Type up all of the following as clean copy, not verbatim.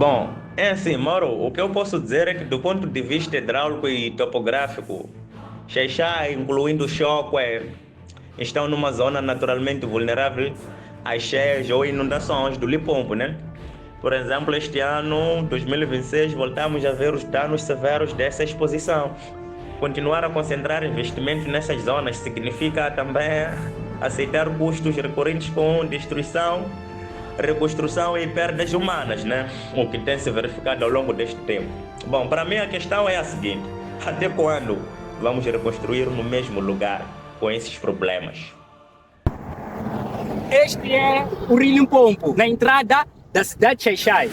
Bom, é assim, Mauro, o que eu posso dizer é que do ponto de vista hidráulico e topográfico, Xai-Xai, incluindo Chocó, estão numa zona naturalmente vulnerável às cheias ou inundações do Limpopo, né? Por exemplo, este ano, 2026, voltamos a ver os danos severos dessa exposição. Continuar a concentrar investimentos nessas zonas significa também aceitar custos recorrentes com destruição, reconstrução e perdas humanas, né? O que tem se verificado ao longo deste tempo. Bom, para mim a questão é a seguinte: até quando vamos reconstruir no mesmo lugar com esses problemas? Este é o Rio Limpopo, na entrada da cidade de Xai-Xai.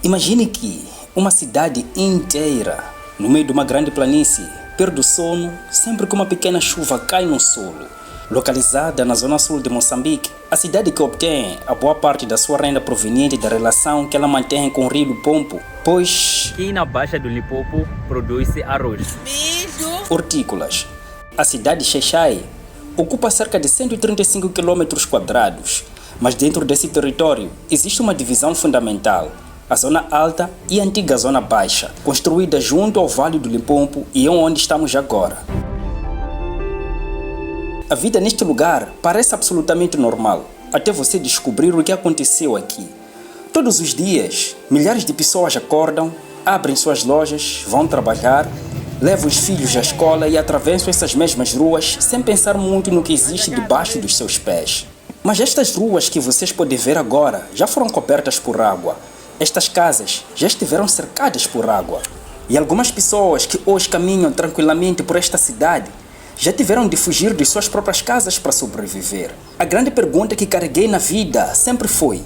Imagine que uma cidade inteira, no meio de uma grande planície, perde o sono sempre que uma pequena chuva cai no solo. Localizada na zona sul de Moçambique, a cidade que obtém a boa parte da sua renda proveniente da relação que ela mantém com o Rio Limpopo, pois Aqui na Baixa do Limpopo produz-se arroz, hortícolas. A cidade de Xai-Xai ocupa cerca de 135 km², mas dentro desse território existe uma divisão fundamental: a Zona Alta e a antiga Zona Baixa, construída junto ao Vale do Limpopo e é onde estamos agora. A vida neste lugar parece absolutamente normal, até você descobrir o que aconteceu aqui. Todos os dias, milhares de pessoas acordam, abrem suas lojas, vão trabalhar, levam os filhos à escola e atravessam essas mesmas ruas sem pensar muito no que existe debaixo dos seus pés. Mas estas ruas que vocês podem ver agora já foram cobertas por água. Estas casas já estiveram cercadas por água. E algumas pessoas que hoje caminham tranquilamente por esta cidade já tiveram de fugir de suas próprias casas para sobreviver. A grande pergunta que carreguei na vida sempre foi: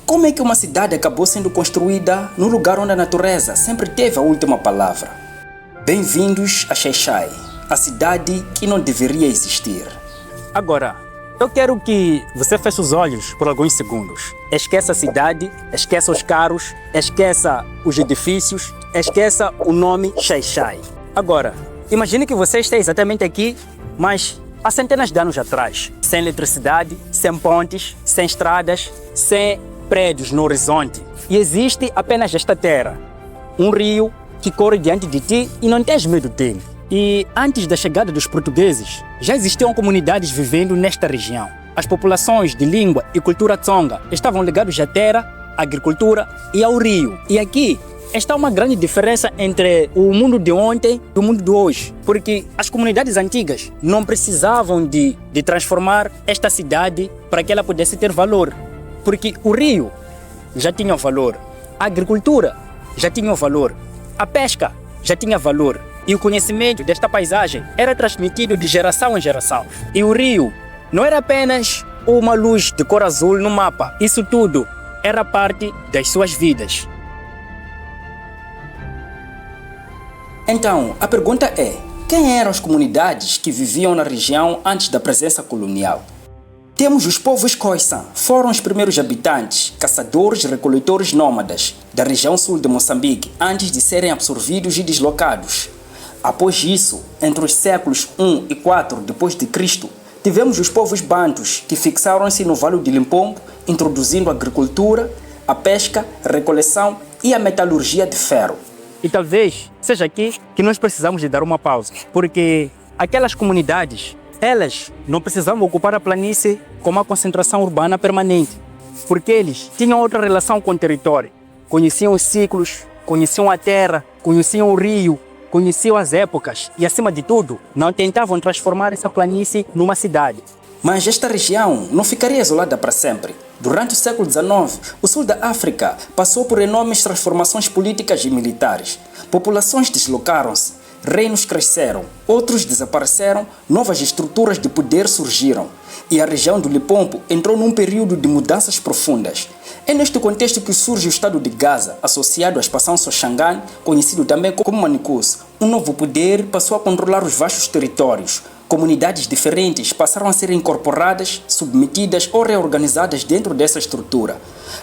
como é que uma cidade acabou sendo construída num lugar onde a natureza sempre teve a última palavra? Bem-vindos a Xai-Xai, a cidade que não deveria existir. Agora, eu quero que você feche os olhos por alguns segundos. Esqueça a cidade, esqueça os carros, esqueça os edifícios, esqueça o nome Xai-Xai. Agora, imagine que você está exatamente aqui, mas há centenas de anos atrás. Sem eletricidade, sem pontes, sem estradas, sem prédios no horizonte. E existe apenas esta terra, um rio que corre diante de ti e não tens medo dele. E antes da chegada dos portugueses, já existiam comunidades vivendo nesta região. As populações de língua e cultura tsonga estavam ligadas à terra, à agricultura e ao rio. E aqui está uma grande diferença entre o mundo de ontem e o mundo de hoje. Porque as comunidades antigas não precisavam de transformar esta cidade para que ela pudesse ter valor. Porque o rio já tinha valor, a agricultura já tinha valor, a pesca já tinha valor. E o conhecimento desta paisagem era transmitido de geração em geração. E o rio não era apenas uma luz de cor azul no mapa. Isso tudo era parte das suas vidas. Então, a pergunta é: quem eram as comunidades que viviam na região antes da presença colonial? Temos os povos Khoisan, foram os primeiros habitantes, caçadores e recoletores nômadas da região sul de Moçambique antes de serem absorvidos e deslocados. Após isso, entre os séculos I e IV depois de Cristo, tivemos os povos Bantus, que fixaram-se no Vale do Limpopo, introduzindo a agricultura, a pesca, a recoleção e a metalurgia de ferro. E talvez seja aqui que nós precisamos de dar uma pausa, porque aquelas comunidades, elas não precisavam ocupar a planície como uma concentração urbana permanente, porque eles tinham outra relação com o território. Conheciam os ciclos, conheciam a terra, conheciam o rio, conheciam as épocas e, acima de tudo, não tentavam transformar essa planície numa cidade. Mas esta região não ficaria isolada para sempre. Durante o século XIX, o sul da África passou por enormes transformações políticas e militares. Populações deslocaram-se, reinos cresceram, outros desapareceram, novas estruturas de poder surgiram. E a região do Limpopo entrou num período de mudanças profundas. É neste contexto que surge o estado de Gaza, associado à expansão Soxangan, conhecido também como Manicus. Um novo poder passou a controlar os vastos territórios. Comunidades diferentes passaram a ser incorporadas, submetidas ou reorganizadas dentro dessa estrutura.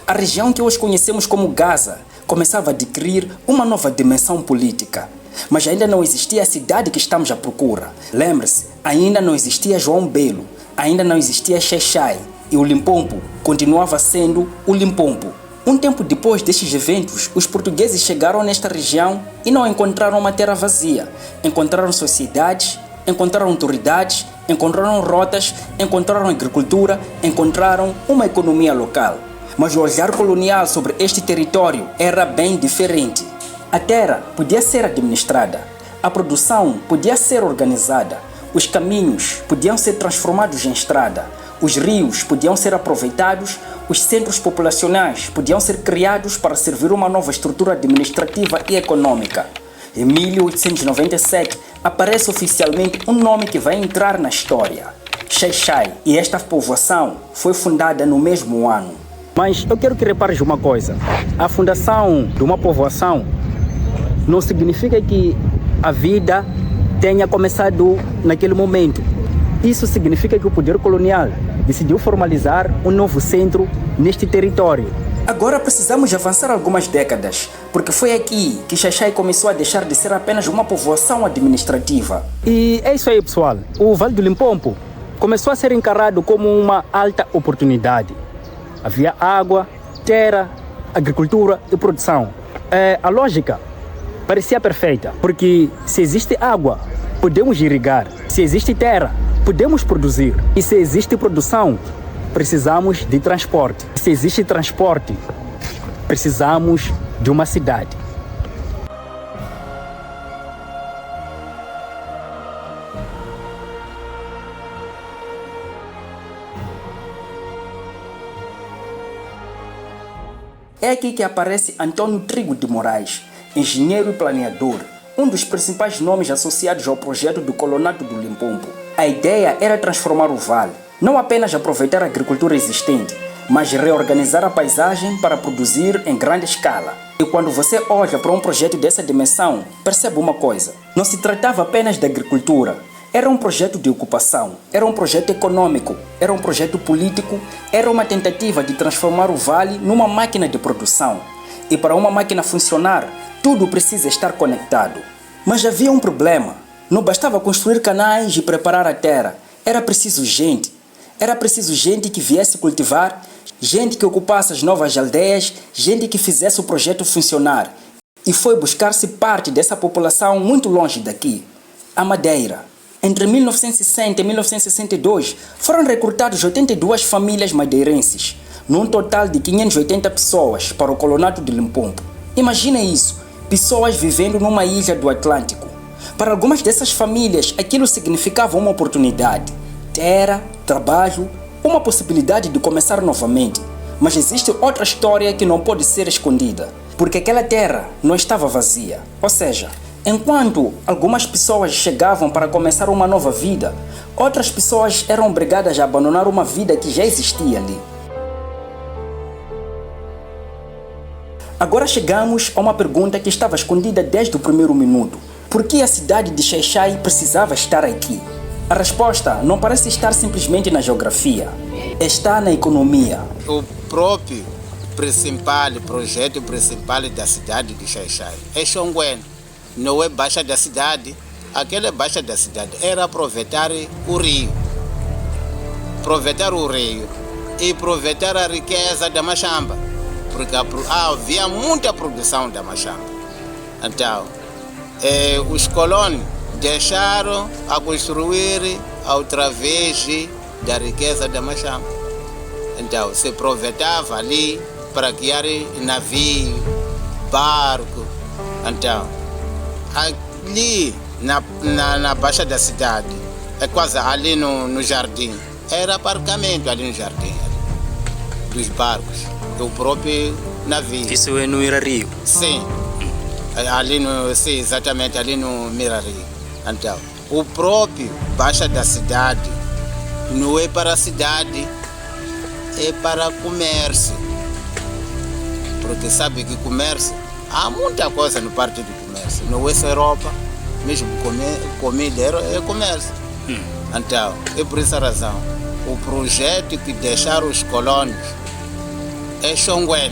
A região que hoje conhecemos como Gaza começava a adquirir uma nova dimensão política. Mas ainda não existia a cidade que estamos à procura. Lembre-se, ainda não existia João Belo, ainda não existia Xai-Xai, e o Limpopo continuava sendo o Limpopo. Um tempo depois destes eventos, os portugueses chegaram nesta região e não encontraram uma terra vazia. Encontraram sociedades, encontraram autoridades, encontraram rotas, encontraram agricultura, encontraram uma economia local. Mas o olhar colonial sobre este território era bem diferente. A terra podia ser administrada, a produção podia ser organizada, os caminhos podiam ser transformados em estrada, os rios podiam ser aproveitados, os centros populacionais podiam ser criados para servir uma nova estrutura administrativa e econômica. Em 1897, aparece oficialmente um nome que vai entrar na história, Xai-Xai, e esta povoação foi fundada no mesmo ano. Mas eu quero que repares uma coisa. A fundação de uma povoação não significa que a vida tenha começado naquele momento. Isso significa que o poder colonial decidiu formalizar um novo centro neste território. Agora precisamos avançar algumas décadas, porque foi aqui que Xai-Xai começou a deixar de ser apenas uma povoação administrativa. E é isso aí, pessoal. O Vale do Limpopo começou a ser encarado como uma alta oportunidade. Havia água, terra, agricultura e produção. A lógica parecia perfeita, porque se existe água, podemos irrigar. Se existe terra, podemos produzir. E se existe produção, precisamos de transporte. Se existe transporte, precisamos de uma cidade. É aqui que aparece Antônio Trigo de Moraes, engenheiro e planeador, um dos principais nomes associados ao projeto do Colonato do Limpopo. A ideia era transformar o vale, não apenas aproveitar a agricultura existente, mas reorganizar a paisagem para produzir em grande escala. E quando você olha para um projeto dessa dimensão, percebe uma coisa: não se tratava apenas de agricultura. Era um projeto de ocupação, era um projeto econômico, era um projeto político, era uma tentativa de transformar o vale numa máquina de produção. E para uma máquina funcionar, tudo precisa estar conectado. Mas havia um problema. Não bastava construir canais e preparar a terra. Era preciso gente. Era preciso gente que viesse cultivar, gente que ocupasse as novas aldeias, gente que fizesse o projeto funcionar. E foi buscar-se parte dessa população muito longe daqui, a Madeira. Entre 1960 e 1962, foram recrutados 82 famílias madeirenses, num total de 580 pessoas para o Colonato de Limpopo. Imaginem isso, pessoas vivendo numa ilha do Atlântico. Para algumas dessas famílias, aquilo significava uma oportunidade, terra, trabalho, uma possibilidade de começar novamente. Mas existe outra história que não pode ser escondida, porque aquela terra não estava vazia. Ou seja, enquanto algumas pessoas chegavam para começar uma nova vida, outras pessoas eram obrigadas a abandonar uma vida que já existia ali. Agora chegamos a uma pergunta que estava escondida desde o primeiro minuto. Por que a cidade de Xai-Xai precisava estar aqui? A resposta não parece estar simplesmente na geografia, está na economia. O próprio projeto principal da cidade de Xai-Xai é Xonguen. Não é baixa da cidade, aquela baixa da cidade era aproveitar o rio e aproveitar a riqueza da machamba, porque havia muita produção da machamba. Então, os colonos deixaram a construir através da riqueza da machamba. Então, se aproveitava ali para criar navio, barco. Então, ali na baixa da cidade, é quase ali no jardim, era aparcamento ali no jardim, ali, dos barcos, do próprio navio. Isso é no Mirario? Sim, sim, exatamente ali no Mirario. Então, o próprio baixa da cidade não é para a cidade, é para comércio. Porque sabe que comércio, há muita coisa no parte do comércio. Não é só roupa, mesmo comida é comércio. Então, é por essa razão, o projeto que deixaram os colonos é Xonguen.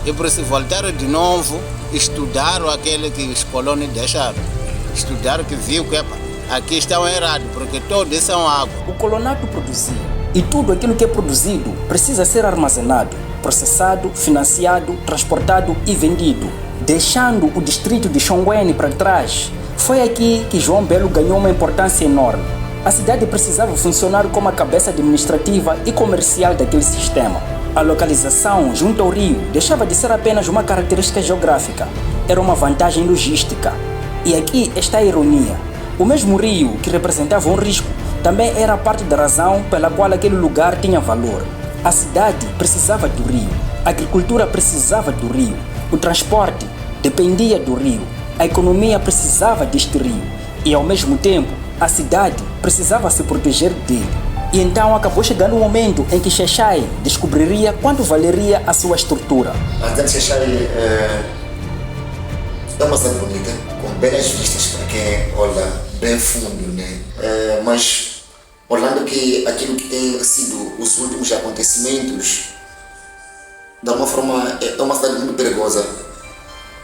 E por isso voltaram de novo, estudaram aquele que os colonos deixaram. Estudaram que viu que aqui estão errados, porque todos são água. O Colonato produzia, E tudo aquilo que é produzido precisa ser armazenado, processado, financiado, transportado e vendido, deixando o distrito de Chongweni para trás. Foi aqui que João Belo ganhou uma importância enorme. A cidade precisava funcionar como a cabeça administrativa e comercial daquele sistema. A localização junto ao rio deixava de ser apenas uma característica geográfica, era uma vantagem logística. E aqui está a ironia. O mesmo rio que representava um risco também era parte da razão pela qual aquele lugar tinha valor. A cidade precisava do rio, a agricultura precisava do rio, o transporte dependia do rio, a economia precisava deste rio e, ao mesmo tempo, a cidade precisava se proteger dele. E então acabou chegando o momento em que Xai-Xai descobriria quanto valeria a sua estrutura. A cidade de Xai-Xai é uma cidade bonita, com belas vistas para quem olha bem fundo, né? Mas olhando que aquilo que tem sido os últimos acontecimentos, de alguma forma é uma cidade muito perigosa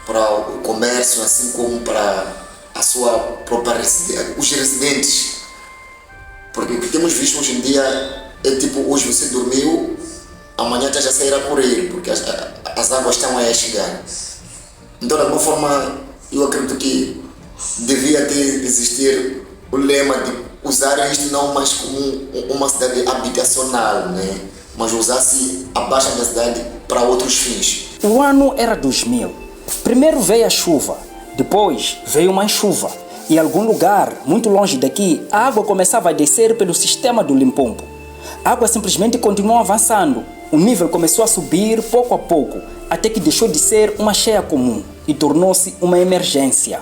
para o comércio, assim como para a sua própria os residentes. Porque o que temos visto hoje em dia é tipo, hoje você dormiu, amanhã já sair a correr, porque as águas estão aí a chegar. Então, de alguma forma, eu acredito que devia existir o lema de usar isto não mais como uma cidade habitacional, né? Mas usasse a baixa da cidade para outros fins. O ano era 2000. Primeiro veio a chuva, depois veio mais chuva. E em algum lugar, muito longe daqui, a água começava a descer pelo sistema do Limpopo. A água simplesmente continuou avançando. O nível começou a subir pouco a pouco, até que deixou de ser uma cheia comum e tornou-se uma emergência.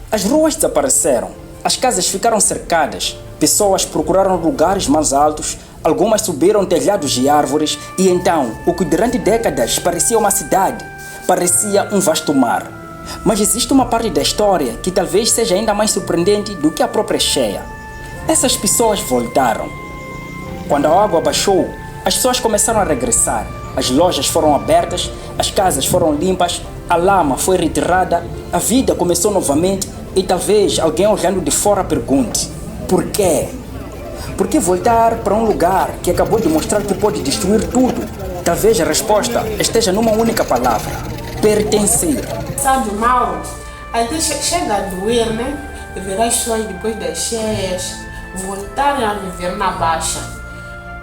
As ruas desapareceram, as casas ficaram cercadas, pessoas procuraram lugares mais altos, algumas subiram telhados de árvores e então, o que durante décadas parecia uma cidade, parecia um vasto mar. Mas existe uma parte da história que talvez seja ainda mais surpreendente do que a própria cheia. Essas pessoas voltaram. Quando a água baixou, as pessoas começaram a regressar. As lojas foram abertas, as casas foram limpas, a lama foi retirada, a vida começou novamente e talvez alguém olhando de fora pergunte: por quê? Por que voltar para um lugar que acabou de mostrar que pode destruir tudo? Talvez a resposta esteja numa única palavra: pertencer. Sabe, Mauro, até chega a doer, né? Ver as pessoas depois das cheias voltarem a viver na Baixa.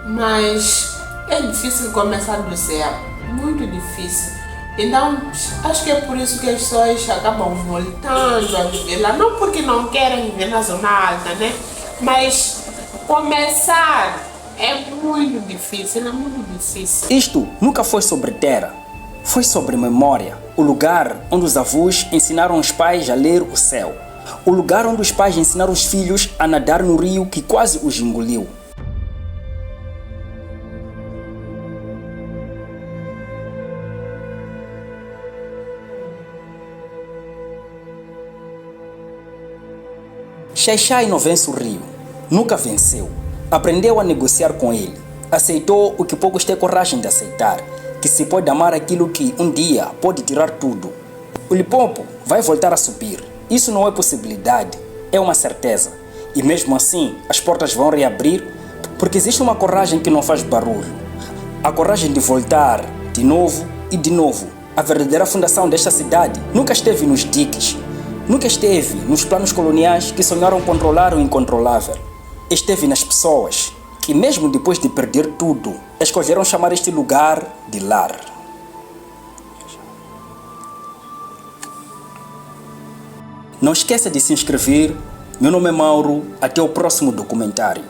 Mas é difícil começar do zero, muito difícil. Então, acho que é por isso que as pessoas acabam voltando a viver lá. Não porque não querem viver na zona alta, né? Mas começar é muito difícil, é muito difícil. Isto nunca foi sobre terra, foi sobre memória. O lugar onde os avós ensinaram os pais a ler o céu. O lugar onde os pais ensinaram os filhos a nadar no rio que quase os engoliu. Xai-Xai não vence o rio, nunca venceu. Aprendeu a negociar com ele. Aceitou o que poucos têm coragem de aceitar, que se pode amar aquilo que um dia pode tirar tudo. O Limpopo vai voltar a subir. Isso não é possibilidade, é uma certeza. E mesmo assim, as portas vão reabrir, porque existe uma coragem que não faz barulho. A coragem de voltar de novo e de novo. A verdadeira fundação desta cidade nunca esteve nos diques. Nunca esteve nos planos coloniais que sonharam controlar o incontrolável. Esteve nas pessoas que, mesmo depois de perder tudo, escolheram chamar este lugar de lar. Não esqueça de se inscrever. Meu nome é Mauro. Até o próximo documentário.